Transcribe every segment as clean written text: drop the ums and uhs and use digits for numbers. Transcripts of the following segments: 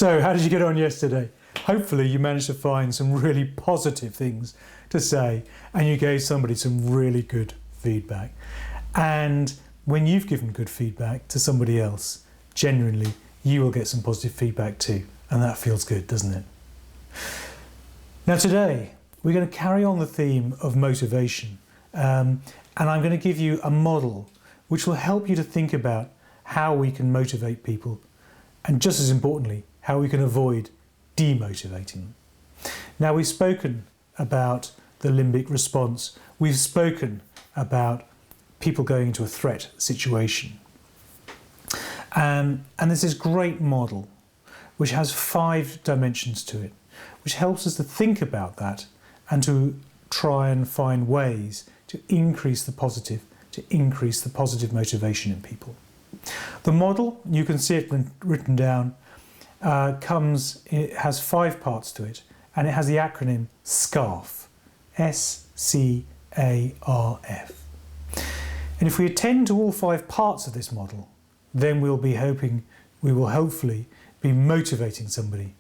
So, how did you get on yesterday? Hopefully you managed to find some really positive things to say and you gave somebody some really good feedback. And when you've given good feedback to somebody else, genuinely, you will get some positive feedback too. And that feels good, doesn't it? Now today, we're going to carry on the theme of motivation. And I'm going to give you a model which will help you to think about how we can motivate people. And just as importantly, how we can avoid demotivating them. Now, we've spoken about the limbic response. We've spoken about people going into a threat situation. And there's this great model which has 5 dimensions to it, which helps us to think about that and to try and find ways to increase the positive motivation in people. The model, you can see it written down, it has 5 parts to it, and it has the acronym SCARF, S-C-A-R-F. And if we attend to all 5 parts of this model, then we will hopefully be motivating somebody.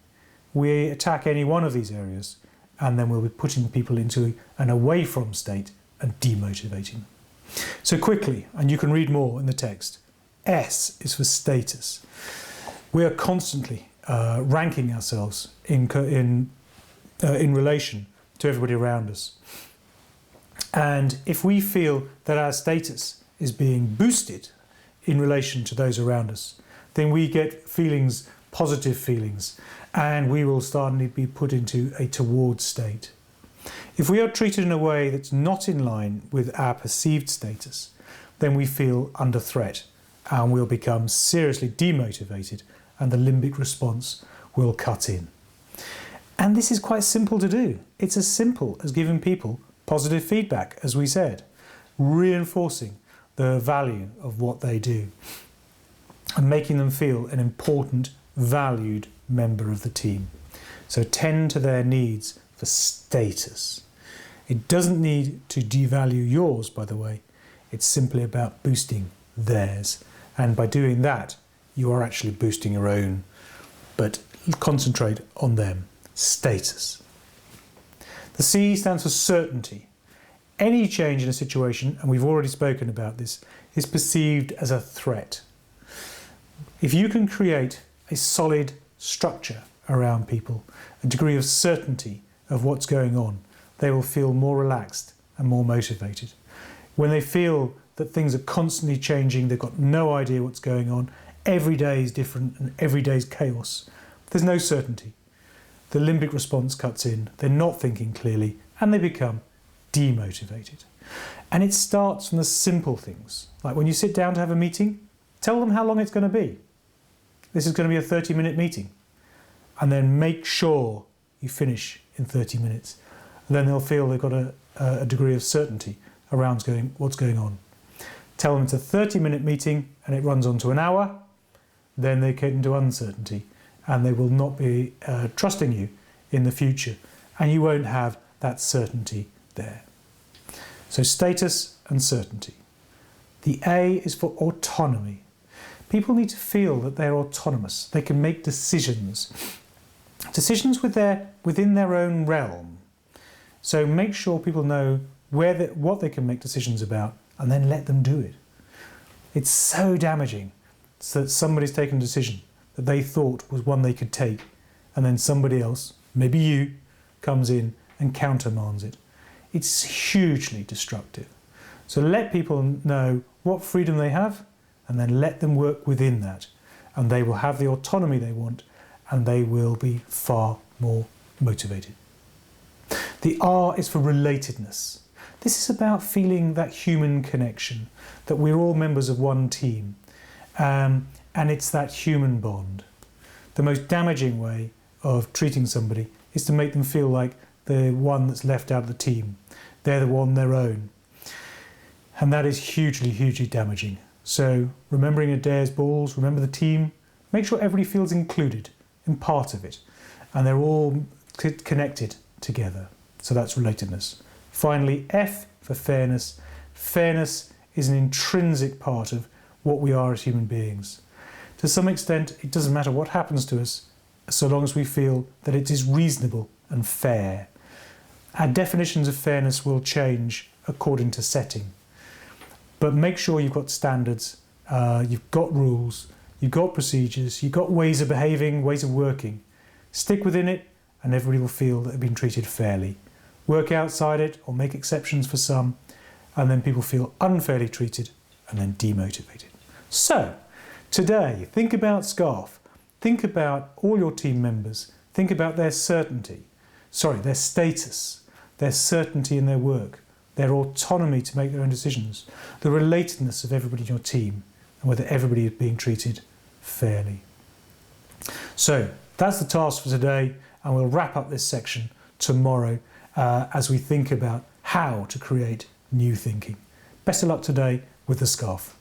We attack any one of these areas, and then we'll be putting people into an away from state and demotivating them. So quickly, and you can read more in the text, S is for status. We are constantly ranking ourselves in relation to everybody around us. And if we feel that our status is being boosted in relation to those around us, then we get feelings, positive feelings, and we will suddenly be put into a towards state. If we are treated in a way that's not in line with our perceived status, then we feel under threat and we'll become seriously demotivated and the limbic response will cut in. And this is quite simple to do. It's as simple as giving people positive feedback, as we said, reinforcing the value of what they do and making them feel an important, valued member of the team. So tend to their needs for status. It doesn't need to devalue yours, by the way. It's simply about boosting theirs. And by doing that, you are actually boosting your own, but concentrate on them. Status. The C stands for certainty. Any change in a situation, and we've already spoken about this, is perceived as a threat. If you can create a solid structure around people, a degree of certainty of what's going on, they will feel more relaxed and more motivated. When they feel that things are constantly changing, they've got no idea what's going on, every day is different and every day is chaos, there's no certainty. The limbic response cuts in, they're not thinking clearly, and they become demotivated. And it starts from the simple things, like when you sit down to have a meeting, tell them how long it's going to be. This is going to be a 30-minute meeting. And then make sure you finish in 30 minutes. And then they'll feel they've got a degree of certainty around what's going on. Tell them it's a 30-minute meeting and it runs on to an hour, then they get into uncertainty and they will not be trusting you in the future and you won't have that certainty there. So status and certainty. The A is for autonomy. People need to feel that they're autonomous. They can make decisions within their own realm. So make sure people know what they can make decisions about and then let them do it. It's so damaging that somebody's taken a decision that they thought was one they could take and then somebody else, maybe you, comes in and countermands it. It's hugely destructive. So let people know what freedom they have and then let them work within that and they will have the autonomy they want and they will be far more motivated. The R is for relatedness. This is about feeling that human connection, that we're all members of one team, and it's that human bond. The most damaging way of treating somebody is to make them feel like the one that's left out of the team. They're the one, their own. And that is hugely, hugely damaging. So remembering Adair's balls, remember the team, make sure everybody feels included in part of it and they're all connected together. So that's relatedness. Finally, F for fairness. Fairness is an intrinsic part of what we are as human beings. To some extent, it doesn't matter what happens to us, so long as we feel that it is reasonable and fair. Our definitions of fairness will change according to setting. But make sure you've got standards, you've got rules, you've got procedures, you've got ways of behaving, ways of working. Stick within it and everybody will feel that they've been treated fairly. Work outside it or make exceptions for some, and then people feel unfairly treated and then demotivated. So, today, think about SCARF. Think about all your team members. Think about their status, their certainty in their work, their autonomy to make their own decisions, the relatedness of everybody in your team, and whether everybody is being treated fairly. So, that's the task for today, and we'll wrap up this section tomorrow as we think about how to create new thinking. Best of luck today with the SCARF.